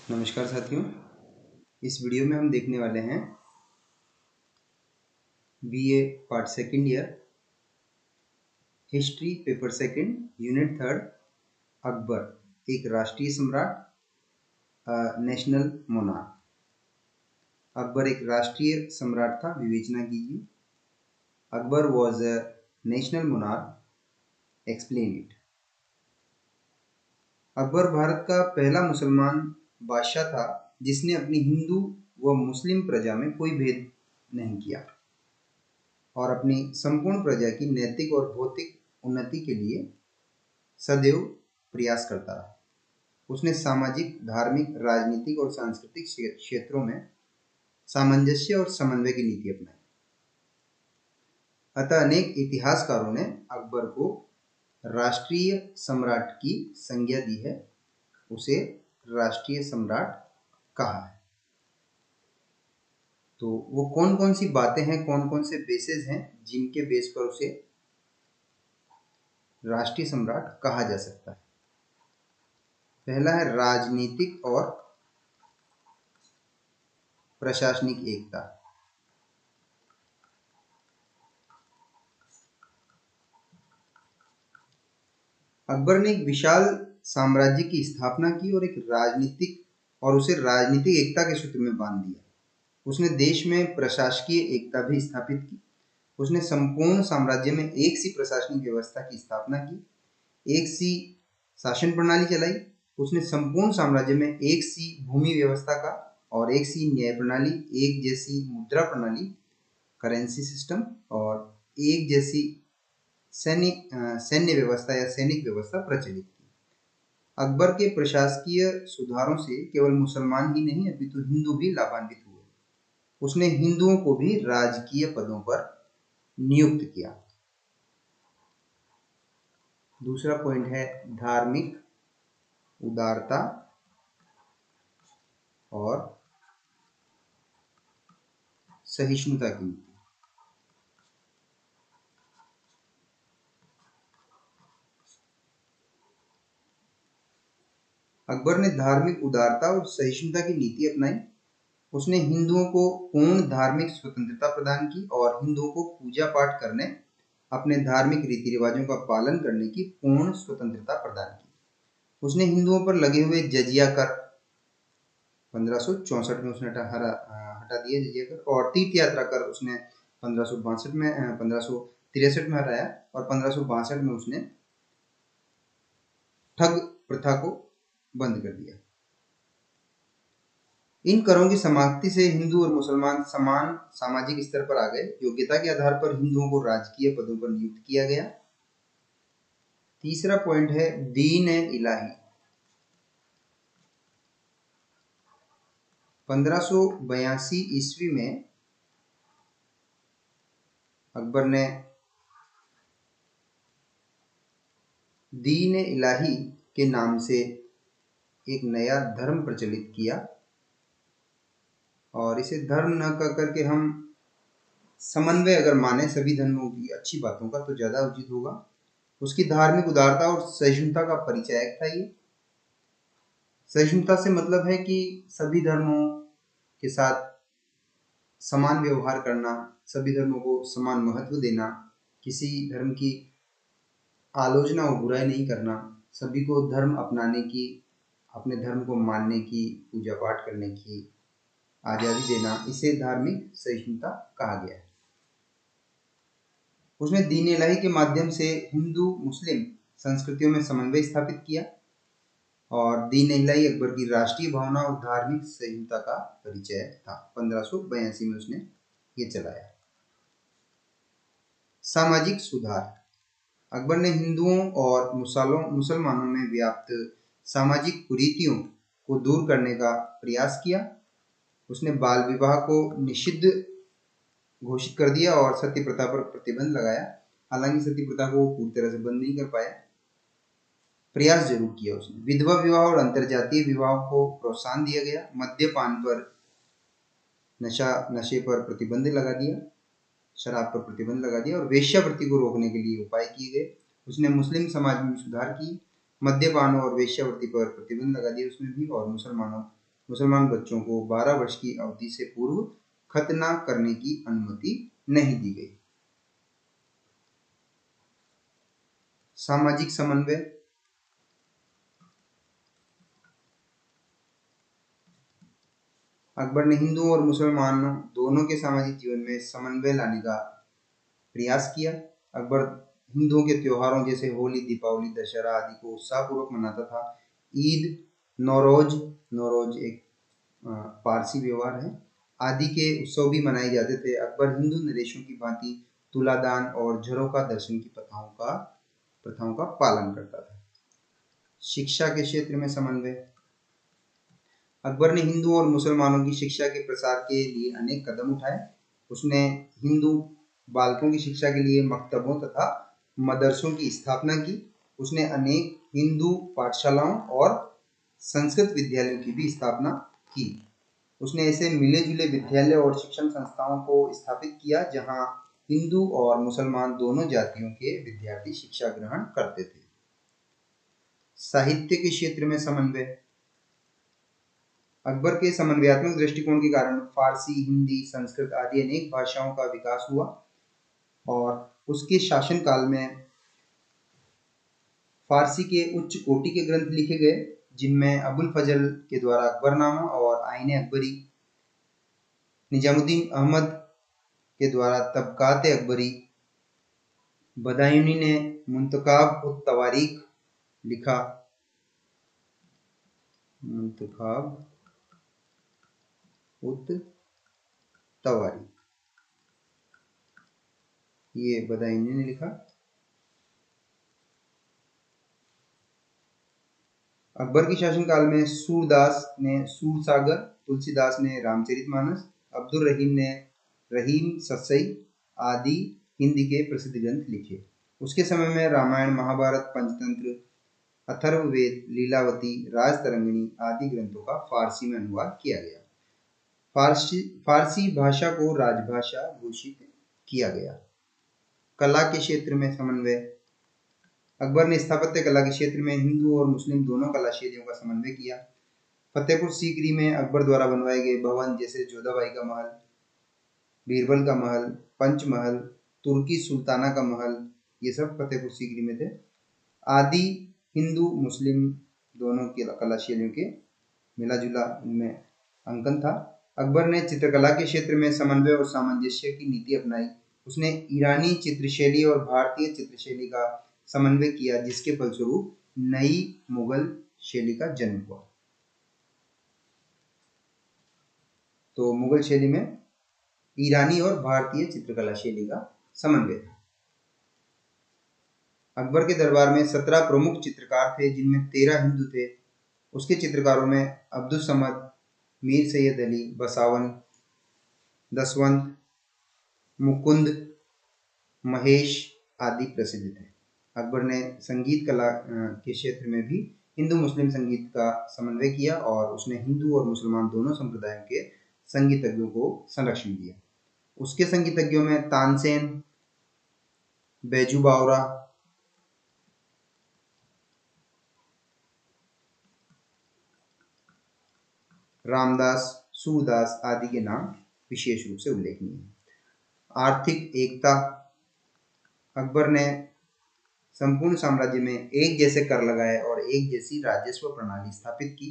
नमस्कार साथियों, इस वीडियो में हम देखने वाले हैं BA part second year history paper second unit third Akbar, एक राष्ट्रीय सम्राट, नेशनल मोनार्क। अकबर एक राष्ट्रीय सम्राट था। विवेचना कीजिए। Akbar was a national monarch. Explain it. Akbar Bharat का पहला मुसलमान बादशाह था जिसने अपनी हिंदू व मुस्लिम प्रजा में कोई भेद नहीं किया और अपनी संपूर्ण प्रजा की नैतिक और भौतिक उन्नति के लिए सदैव प्रयास करता रहा। उसने सामाजिक, धार्मिक, राजनीतिक और सांस्कृतिक क्षेत्रों में सामंजस्य और समन्वय की नीति अपनाई। अतः अनेक इतिहासकारों ने अकबर को राष्ट्रीय सम्राट की संज्ञा दी है, उसे राष्ट्रीय सम्राट कहा है। तो वो कौन कौन सी बातें हैं, कौन कौन से बेसेस हैं जिनके बेस पर उसे राष्ट्रीय सम्राट कहा जा सकता है। पहला है राजनीतिक और प्रशासनिक एकता। अकबर ने एक विशाल साम्राज्य की स्थापना की और उसे राजनीतिक एकता के सूत्र में बांध दिया। उसने देश में प्रशासकीय एकता भी स्थापित की। उसने संपूर्ण साम्राज्य में एक सी प्रशासनिक व्यवस्था की स्थापना की, एक सी शासन प्रणाली चलाई। उसने संपूर्ण साम्राज्य में एक सी भूमि व्यवस्था का और एक सी न्याय प्रणाली, एक जैसी मुद्रा प्रणाली, करेंसी सिस्टम और एक जैसी सैन्य व्यवस्था या सैनिक व्यवस्था प्रचलित की। अकबर के प्रशासकीय सुधारों से केवल मुसलमान ही नहीं अपितु हिंदू भी लाभान्वित हुए। उसने हिंदुओं को भी राजकीय पदों पर नियुक्त किया। दूसरा पॉइंट है धार्मिक उदारता और सहिष्णुता की नीति। अकबर ने धार्मिक उदारता और सहिष्णुता की नीति अपनाई। उसने हिंदुओं को पूर्ण धार्मिक स्वतंत्रता प्रदान की और हिंदुओं को पूजा पाठ करने, अपने धार्मिक रीति रिवाजों का पालन करने की पूर्ण स्वतंत्रता प्रदान की। उसने हिंदुओं पर लगे हुए जजिया कर 1564 में उसने हटा दिया जजिया कर, और तीर्थ यात्रा कर उसने 1563 में हटाया और 1562 में उसने ठग प्रथा को बंद कर दिया। इन करों की समाप्ति से हिंदू और मुसलमान समान सामाजिक स्तर पर आ गए। योग्यता के आधार पर हिंदुओं को राजकीय पदों पर नियुक्त किया गया। तीसरा पॉइंट है दीन इलाही। 1582 ईस्वी में अकबर ने दीन इलाही के नाम से एक नया धर्म प्रचलित किया और इसे धर्म न कह करके हम समन्वय अगर माने सभी धर्मों की अच्छी बातों का तो ज्यादा उचित होगा। उसकी धार्मिक उदारता और सहिष्णुता का परिचायक था ये। सहिष्णुता से मतलब है कि सभी धर्मों के साथ समान व्यवहार करना, सभी धर्मों को समान महत्व देना, किसी धर्म की आलोचना और बुराई नहीं करना, सभी को धर्म अपनाने की, अपने धर्म को मानने की, पूजा पाठ करने की आजादी देना, इसे धार्मिक सहिष्णुता कहा गया है। उसने दीन इलाही के माध्यम से हिंदू मुस्लिम संस्कृतियों में समन्वय स्थापित किया और दीन इलाही अकबर की राष्ट्रीय भावना और धार्मिक सहिष्णुता का परिचय था। 1582 में उसने ये चलाया। सामाजिक सुधार। अकबर ने हिंदुओं और मुसलमानों में व्याप्त सामाजिक कुरीतियों को दूर करने का प्रयास किया। उसने बाल विवाह को निषिद्ध घोषित कर दिया और सती प्रथा पर प्रतिबंध लगाया। हालांकि सती प्रथा को पूरी तरह से बंद नहीं कर पाया, प्रयास जरूर किया उसने। विधवा विवाह और अंतरजातीय विवाह को प्रोत्साहन दिया गया। मद्यपान पर, नशे पर प्रतिबंध लगा दिया, शराब पर प्रतिबंध लगा दिया और वेश्यावृत्ति को रोकने के लिए उपाय किए गए। उसने मुस्लिम समाज में सुधार की, मद्यपान और वेश्यावृत्ति पर प्रतिबंध लगा दिया उसमें भी, और मुसलमानों मुसलमान बच्चों को 12 वर्ष की अवधि से पूर्व खतना करने की अनुमति नहीं दी गई। सामाजिक समन्वय। अकबर ने हिंदुओं और मुसलमानों दोनों के सामाजिक जीवन में समन्वय लाने का प्रयास किया। अकबर हिंदुओं के त्योहारों जैसे होली, दीपावली, दशहरा आदि को उत्साहपूर्वक मनाता था। ईद, नौरोज एक पारसी व्यवहार है, आदि के उत्सव भी मनाए जाते थे। अकबर हिंदू नरेशों की भांति तुलादान और झरोखा दर्शन की प्रथाओं का पालन करता था। शिक्षा के क्षेत्र में समन्वय। अकबर ने हिंदुओं और मुसलमानों की शिक्षा के प्रसार के लिए अनेक कदम उठाए। उसने हिंदू बालकों की शिक्षा के लिए मकतबों तथा मदरसों की स्थापना की। उसने अनेक हिंदू पाठशालाओं और संस्कृत विद्यालयों की भी स्थापना की। उसने ऐसे मिले जुले विद्यालय और शिक्षण संस्थाओं को स्थापित किया जहां हिंदू और मुसलमान दोनों जातियों के विद्यार्थी शिक्षा ग्रहण करते थे। साहित्य के क्षेत्र में समन्वय। अकबर के समन्वयात्मक दृष्टिकोण के कारण फारसी, हिंदी, संस्कृत आदि अनेक भाषाओं का विकास हुआ और उसके शासनकाल में फारसी के उच्च कोटि के ग्रंथ लिखे गए, जिनमें अबुल फजल के द्वारा अकबरनामा और आईने अकबरी, निजामुद्दीन अहमद के द्वारा तबकात अकबरी, बदायूनी ने मुंतखाब उत तवारीख लिखा। मुंतखाब उत तवारीख ये बदायूनी ने लिखा। अकबर के शासनकाल में सूरदास ने सूरसागर, तुलसीदास ने रामचरितमानस, अब्दुल रहीम ने रहीम सस्सई आदि हिंदी के प्रसिद्ध ग्रंथ लिखे। उसके समय में रामायण, महाभारत, पंचतंत्र, अथर्ववेद, लीलावती, राजतरंगिणी आदि ग्रंथों का फारसी में अनुवाद किया गया। फारसी भाषा को राजभाषा घोषित किया गया। कला के क्षेत्र में समन्वय। अकबर ने स्थापत्य कला के क्षेत्र में हिंदू और मुस्लिम दोनों कला शैलियों का समन्वय किया। फतेहपुर सीकरी में अकबर द्वारा बनवाए गए भवन जैसे जोधाबाई का महल, बीरबल का महल, पंचमहल, तुर्की सुल्ताना का महल, ये सब फतेहपुर सीकरी में थे। आदि हिंदू मुस्लिम दोनों की कला शैलियों के मिला जुला इनमें अंकन था। अकबर ने चित्रकला के क्षेत्र में समन्वय और सामंजस्य की नीति अपनाई। उसने ईरानी चित्रशैली और भारतीय चित्रशैली का समन्वय किया, जिसके फलस्वरूप नई मुगल शैली का जन्म हुआ। तो मुगल शैली में ईरानी और भारतीय चित्रकला शैली का समन्वय था। अकबर के दरबार में 17 प्रमुख चित्रकार थे, जिनमें 13 हिंदू थे। उसके चित्रकारों में अब्दुल समद, मीर सैयद अली, बसावन, दसवंत, मुकुंद, महेश आदि प्रसिद्ध थे। अकबर ने संगीत कला के क्षेत्र में भी हिंदू मुस्लिम संगीत का समन्वय किया और उसने हिंदू और मुसलमान दोनों संप्रदायों के संगीतज्ञों को संरक्षण दिया। उसके संगीतज्ञों में तानसेन, बैजू बावरा, रामदास, सूरदास आदि के नाम विशेष रूप से उल्लेखनीय हैं। आर्थिक एकता। अकबर ने संपूर्ण साम्राज्य में एक जैसे कर लगाए और एक जैसी राजस्व प्रणाली स्थापित की।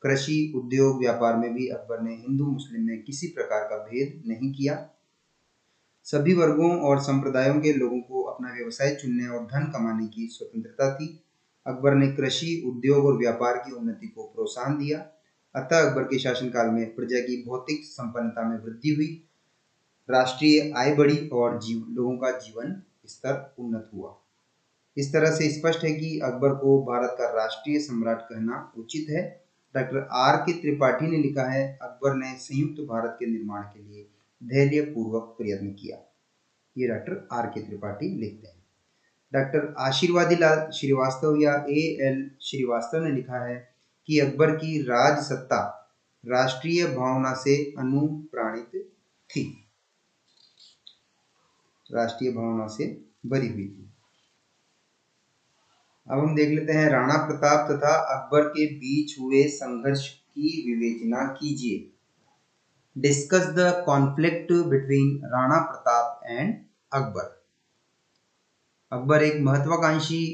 कृषि, उद्योग, व्यापार में भी अकबर ने हिंदू मुस्लिम में किसी प्रकार का भेद नहीं किया। सभी वर्गों और संप्रदायों के लोगों को अपना व्यवसाय चुनने और धन कमाने की स्वतंत्रता थी। अकबर ने कृषि, उद्योग और व्यापार की उन्नति को प्रोत्साहन दिया। अतः अकबर के शासनकाल में प्रजा की भौतिक संपन्नता में वृद्धि हुई, राष्ट्रीय आय बढ़ी और लोगों का जीवन स्तर उन्नत हुआ। इस तरह से स्पष्ट है कि अकबर को भारत का राष्ट्रीय सम्राट कहना उचित है। डॉक्टर आर के त्रिपाठी ने लिखा है, अकबर ने संयुक्त भारत के निर्माण के लिए धैर्यपूर्वक प्रयत्न किया। ये डॉक्टर आर के त्रिपाठी लिखते हैं। डॉक्टर आशीर्वादी लाल श्रीवास्तव या A.L. श्रीवास्तव ने लिखा है कि अकबर की राज सत्ता राष्ट्रीय भावना से अनुप्राणित थी, राष्ट्रीय भावना से भरी हुई थी। अब हम देख लेते हैं राणा प्रताप तथा अकबर के बीच हुए संघर्ष की विवेचना कीजिए। Discuss the conflict between Rana Pratap and Akbar. Akbar एक महत्वाकांक्षी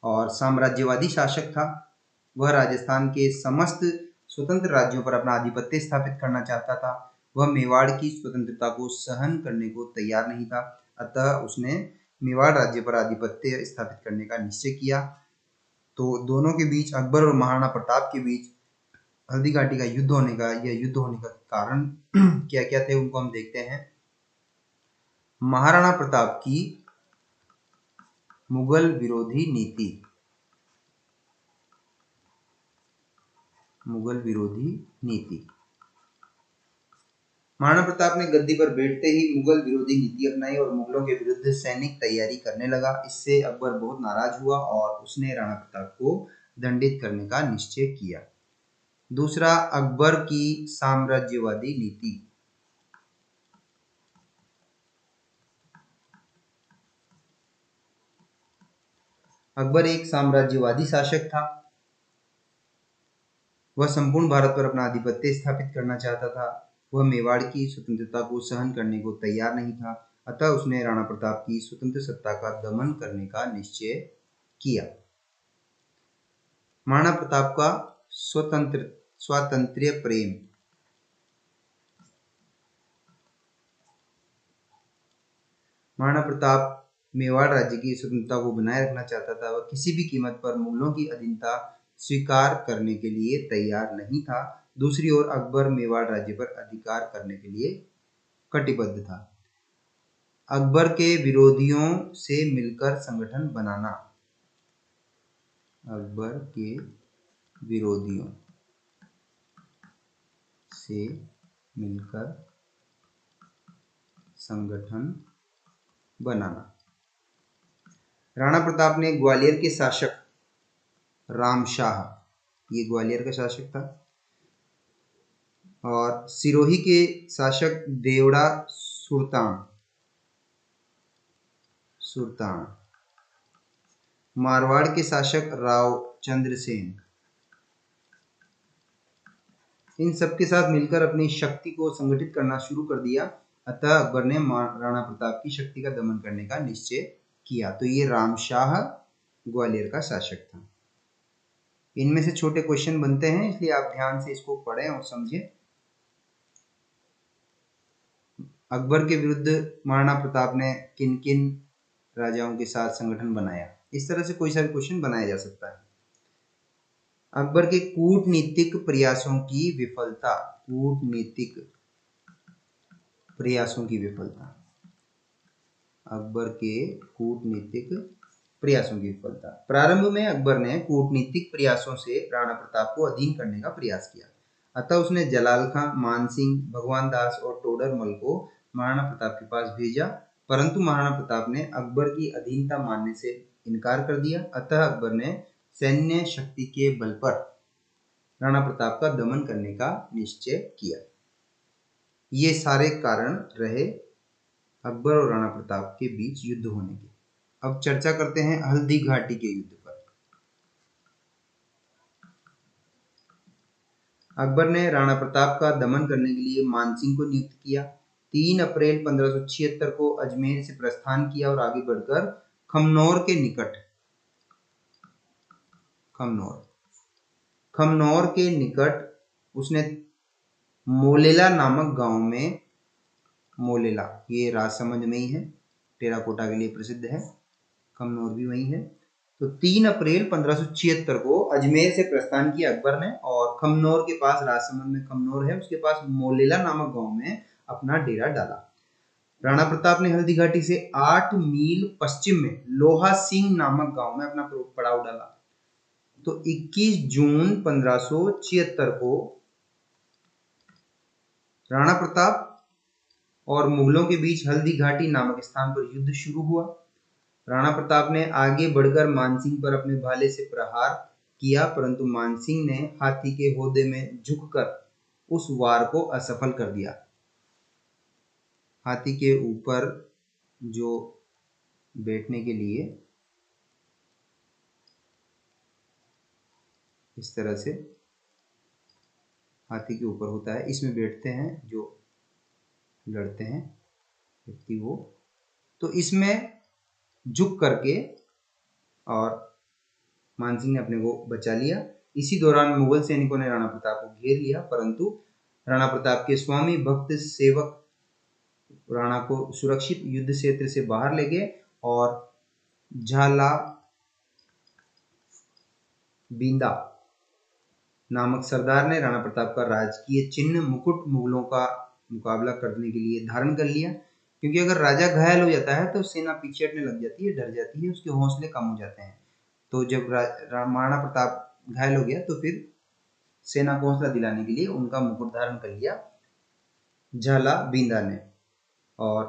और साम्राज्यवादी शासक था। वह राजस्थान के समस्त स्वतंत्र राज्यों पर अपना आधिपत्य स्थापित करना चाहता था। वह मेवाड़ की स्वतंत्रता को सहन करने को तैयार नहीं था, अतः उसने मेवाड़ राज्य पर आधिपत्य स्थापित करने का निश्चय किया। तो दोनों के बीच, अकबर और महाराणा प्रताप के बीच हल्दी घाटी का युद्ध होने का, यह युद्ध होने का कारण क्या क्या थे उनको हम देखते हैं। महाराणा प्रताप की मुगल विरोधी नीति। मुगल विरोधी नीति। महाराणा प्रताप ने गद्दी पर बैठते ही मुगल विरोधी नीति अपनाई और मुगलों के विरुद्ध सैनिक तैयारी करने लगा। इससे अकबर बहुत नाराज हुआ और उसने राणा प्रताप को दंडित करने का निश्चय किया। दूसरा, अकबर की साम्राज्यवादी नीति। अकबर एक साम्राज्यवादी शासक था। वह संपूर्ण भारत पर अपना आधिपत्य स्थापित करना चाहता था। वह मेवाड़ की स्वतंत्रता को सहन करने को तैयार नहीं था, अतः उसने राणा प्रताप की स्वतंत्र सत्ता का दमन करने का निश्चय किया। महाराणा प्रताप का स्वातंत्र्य प्रेम। महाराणा प्रताप मेवाड़ राज्य की स्वतंत्रता को बनाए रखना चाहता था। वह किसी भी कीमत पर मुगलों की अधीनता स्वीकार करने के लिए तैयार नहीं था। दूसरी ओर अकबर मेवाड़ राज्य पर अधिकार करने के लिए कटिबद्ध था। अकबर के विरोधियों से मिलकर संगठन बनाना। अकबर के विरोधियों से मिलकर संगठन बनाना। राणा प्रताप ने ग्वालियर के शासक रामशाह, ये ग्वालियर का शासक था, और सिरोही के शासक देवड़ा सुल्तान, मारवाड़ के शासक राव चंद्रसेन, इन सबके साथ मिलकर अपनी शक्ति को संगठित करना शुरू कर दिया। अतः अकबर ने राणा प्रताप की शक्ति का दमन करने का निश्चय किया। तो ये रामशाह ग्वालियर का शासक था। इनमें से छोटे क्वेश्चन बनते हैं, इसलिए आप ध्यान से इसको पढ़ें और समझें। अकबर के विरुद्ध महाराणा प्रताप ने किन किन राजाओं के साथ संगठन बनाया, इस तरह से कोई सा भी क्वेश्चन बनाया जा सकता है। अकबर के कूटनीतिक प्रयासों की विफलता। कूटनीतिक प्रयासों की विफलता। अकबर के कूटनीतिक प्रयासों की विफलता। प्रारंभ में अकबर ने कूटनीतिक प्रयासों से राणा प्रताप को अधीन करने का प्रयास किया। अतः उसने जलाल खां, मानसिंह, भगवान दास और टोडरमल को महाराणा प्रताप के पास भेजा, परंतु महाराणा प्रताप ने अकबर की अधीनता मानने से इनकार कर दिया। अतः अकबर ने सैन्य शक्ति के बल पर राणा प्रताप का दमन करने का निश्चय किया। ये सारे कारण रहे अकबर और राणा प्रताप के बीच युद्ध होने के। अब चर्चा करते हैं हल्दी घाटी के युद्ध पर। अकबर ने राणा प्रताप का दमन करने के लिए मानसिंह को नियुक्त किया। 3 अप्रैल 1576 को अजमेर से प्रस्थान किया और आगे बढ़कर खमनौर के निकट उसने मोलेला नामक गांव में, मोलेला ये राजसमंद में ही है, टेराकोटा के लिए प्रसिद्ध है, खमनौर भी वही है। तो 3 अप्रैल 1576 को अजमेर से प्रस्थान किया अकबर ने और खमनौर के पास, राजसमंद में खमनौर है, उसके पास मोलेला नामक गांव में अपना डेरा डाला। राणा प्रताप ने हल्दी घाटी से 8 मील पश्चिम में लोहा सिंह नामक गांव में अपना पड़ाव डाला। तो 21 जून 1576 को राणा प्रताप और मुगलों के बीच हल्दी घाटी नामक स्थान पर युद्ध शुरू हुआ। राणा प्रताप ने आगे बढ़कर मानसिंह पर अपने भाले से प्रहार किया, परंतु मानसिंह ने हाथी के हौदे में झुककर उस वार को असफल कर दिया। हाथी के ऊपर जो बैठने के लिए इस तरह से हाथी के ऊपर होता है, इसमें बैठते हैं जो लड़ते हैं व्यक्ति वो। तो इसमें झुक करके और मानसिंह ने अपने को बचा लिया। इसी दौरान मुगल सैनिकों ने राणा प्रताप को घेर लिया, परंतु राणा प्रताप के स्वामी भक्त सेवक राणा को सुरक्षित युद्ध क्षेत्र से बाहर ले गए और झाला बींदा नामक सरदार ने राणा प्रताप का राजकीय चिन्ह मुकुट मुगलों का मुकाबला करने के लिए धारण कर लिया, क्योंकि अगर राजा घायल हो जाता है तो सेना पीछे हटने लग जाती है, डर जाती है, उसके हौसले कम हो जाते हैं। तो जब महाराणा प्रताप घायल हो गया तो फिर सेना को हौसला दिलाने के लिए उनका मुकुट धारण कर लिया झाला बींदा ने, और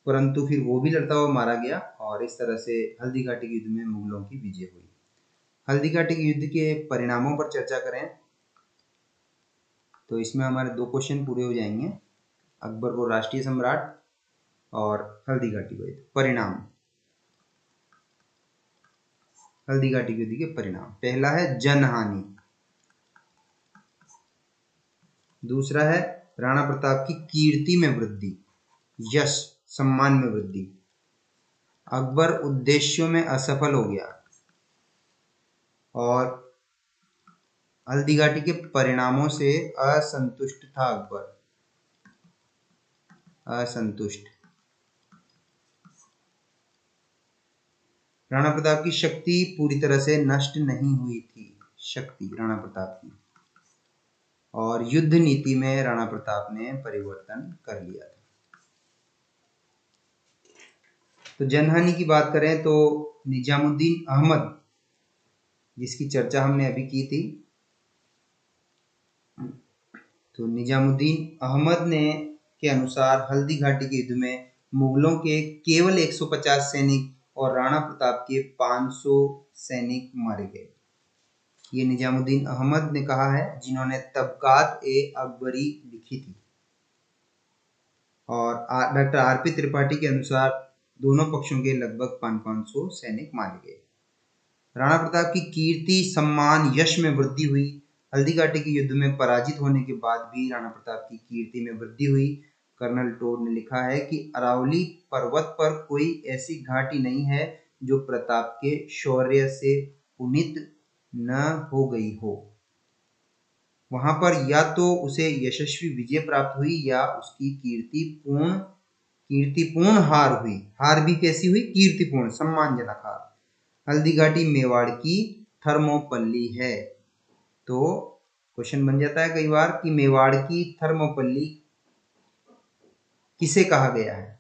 परंतु फिर वो भी लड़ता हुआ मारा गया और इस तरह से हल्दी घाटी के युद्ध में मुगलों की विजय हुई। हल्दी घाटी के युद्ध के परिणामों पर चर्चा करें तो इसमें हमारे 2 क्वेश्चन पूरे हो जाएंगे, अकबर को राष्ट्रीय सम्राट और हल्दी घाटी का युद्ध। परिणाम, हल्दी घाटी के युद्ध के परिणाम, पहला है जनहानि, दूसरा है राणा प्रताप की कीर्ति में वृद्धि, यश सम्मान में वृद्धि, अकबर उद्देश्यों में असफल हो गया, और हल्दी घाटी के परिणामों से असंतुष्ट था अकबर, असंतुष्ट। राणा प्रताप की शक्ति पूरी तरह से नष्ट नहीं हुई थी, शक्ति राणा प्रताप की, और युद्ध नीति में राणा प्रताप ने परिवर्तन कर लिया था। तो जनहानि की बात करें तो निजामुद्दीन अहमद, जिसकी चर्चा हमने अभी की थी, तो निजामुद्दीन अहमद ने के अनुसार हल्दी घाटी के युद्ध में मुगलों के केवल 150 सैनिक और राणा प्रताप के 500 सैनिक मारे गए। ये निजामुद्दीन अहमद ने कहा है, जिन्होंने तबकात ए अकबरी लिखी थी। और डॉक्टर आरपी त्रिपाठी के अनुसार दोनों पक्षों के लगभग 500 सैनिक मारे गए। राणा प्रताप की कीर्ति, सम्मान, यश में वृद्धि हुई। हल्दी घाटी के युद्ध में पराजित होने के बाद भी राणा प्रताप की कीर्ति में वृद्धि हुई। कर्नल टोड ने लिखा है कि अरावली पर्वत पर कोई ऐसी घाटी नहीं है जो प्रताप के शौर्य से पुनीत न हो गई हो। वहां पर या तो उसे यशस्वी विजय प्राप्त हुई या उसकी कीर्तिपूर्ण हार हुई। हार भी कैसी हुई? कीर्तिपूर्ण, सम्मानजनक हार। हल्दी घाटी मेवाड़ की थर्मोपल्ली है। तो क्वेश्चन बन जाता है कई बार कि मेवाड़ की थर्मोपल्ली किसे कहा गया है,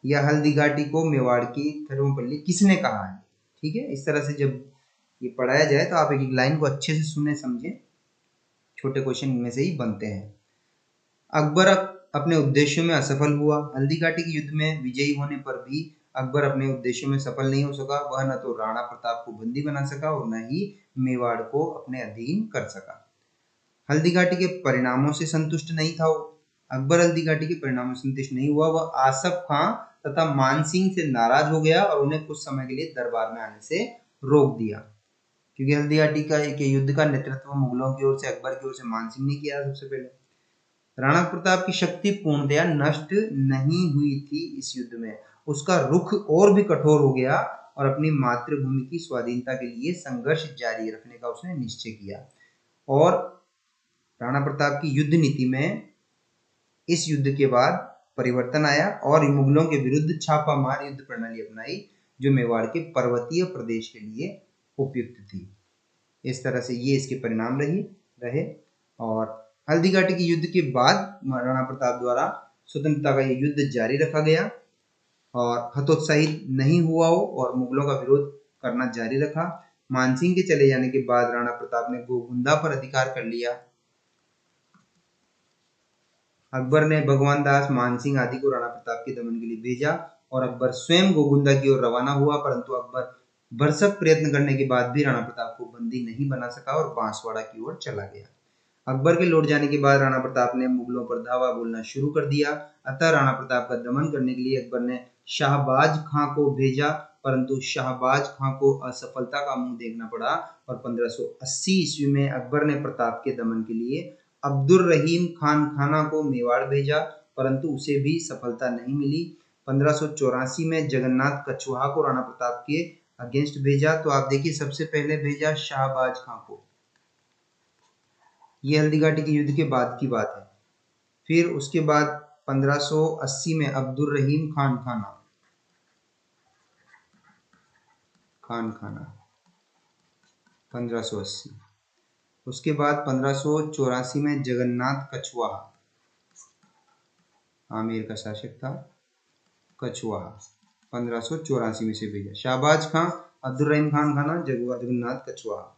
या हल्दी घाटी को मेवाड़ की थर्मोपल्ली किसने कहा है। ठीक है, इस तरह से जब ये पढ़ाया जाए तो आप एक एक लाइन को अच्छे से सुने समझे, छोटे क्वेश्चन इनमें से ही बनते हैं। अकबर अपने उद्देश्यों में असफल हुआ। हल्दी घाटी के युद्ध में विजयी होने पर भी अकबर अपने उद्देश्यों में सफल नहीं हो सका। वह न तो राणा प्रताप को बंदी बना सका और न ही मेवाड़ को अपने अधीन कर सका। हल्दी घाटी के परिणामों से संतुष्ट नहीं था अकबर। हल्दी घाटी के परिणामों से संतुष्ट नहीं हुआ। वह आसफ खां तथा मानसिंह से नाराज हो गया और उन्हें कुछ समय के लिए दरबार में आने से रोक दिया, क्योंकि हल्दी घाटी का एक युद्ध का नेतृत्व मुगलों की ओर से, अकबर की ओर से मानसिंह ने किया सबसे पहले। राणा प्रताप की शक्ति पूर्णतया नष्ट नहीं हुई थी इस युद्ध में। उसका रुख और भी कठोर हो गया और अपनी मातृभूमि की स्वाधीनता के लिए संघर्ष जारी रखने का उसने निश्चय किया। और राणा प्रताप की युद्ध नीति में इस युद्ध के बाद परिवर्तन आया और मुगलों के विरुद्ध छापामार युद्ध प्रणाली अपनाई, जो मेवाड़ के पर्वतीय प्रदेश के लिए उपयुक्त थी। इस तरह से ये इसके परिणाम रहे। और हल्दी घाटी के युद्ध के बाद राणा प्रताप द्वारा स्वतंत्रता का ये युद्ध जारी रखा गया और हतोत्साहित नहीं हुआ हो और मुगलों का विरोध करना जारी रखा। मानसिंह के चले जाने के बाद राणा प्रताप ने गोगुंदा पर अधिकार कर लिया। अकबर ने भगवान दास, मानसिंह आदि को राणा प्रताप के दमन के लिए भेजा और अकबर स्वयं गोगुंदा की ओर रवाना हुआ, परंतु अकबर भरसक प्रयत्न करने के बाद भी राणा प्रताप को बंदी नहीं बना सका और बांसवाड़ा की ओर चला गया। अकबर के लौट जाने के बाद राणा प्रताप ने मुगलों पर धावा बोलना शुरू कर दिया। अतः राणा प्रताप का दमन करने के लिए अकबर ने शाहबाज खां को भेजा परंतु शाहबाज खां को असफलता का मुंह देखना पड़ा और 1580 ईस्वी में अकबर ने प्रताप के दमन के लिए अब्दुर रहीम खान खाना को मेवाड़ भेजा, परंतु उसे भी सफलता नहीं मिली। 1584 में जगन्नाथ कछवाहा को राणा प्रताप के अगेंस्ट भेजा। तो आप देखिए सबसे पहले भेजा शाहबाज खां को, ये हल्दीघाटी के युद्ध के बाद की बात है। फिर उसके बाद 1580 में अब्दुर रहीम खान खाना 1580। उसके बाद 1584 में जगन्नाथ कछवाहा, आमेर का शासक था कछवाहा, 1584 में से भेजा। शाहबाज खां, अब्दुर रहीम खान खाना, जगन्नाथ कछवाहा,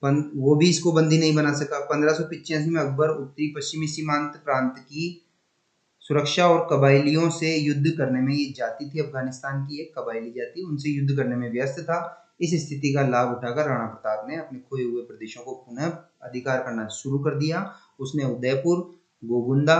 वो भी इसको बंदी नहीं बना सका। 1585 में अकबर उत्तरी पश्चिमी सीमांत प्रांत की सुरक्षा और कबाइलियों से युद्ध करने में, ये जाति थी अफगानिस्तान की एक कबाइली जाति, उनसे युद्ध करने में व्यस्त था। इस स्थिति का लाभ उठाकर राणा प्रताप ने अपने खोए हुए प्रदेशों को पुनः अधिकार करना शुरू कर दिया। उसने उदयपुर, गोगुंदा,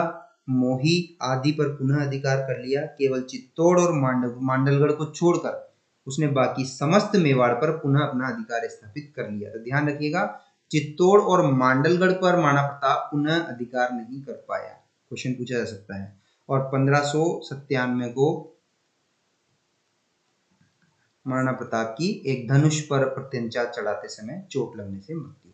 मोही आदि पर पुनः अधिकार कर लिया। केवल चित्तौड़ और मांडलगढ़ को छोड़कर उसने बाकी समस्त मेवाड़ पर पुनः अपना अधिकार स्थापित कर लिया। तो ध्यान रखिएगा, चित्तौड़ और मांडलगढ़ पर राणा प्रताप पुनः अधिकार नहीं कर पाया, क्वेश्चन पूछा जा सकता है। और 1597 को महाराणा प्रताप की एक धनुष पर प्रत्यंचा चढ़ाते समय चोट लगने से मृत्यु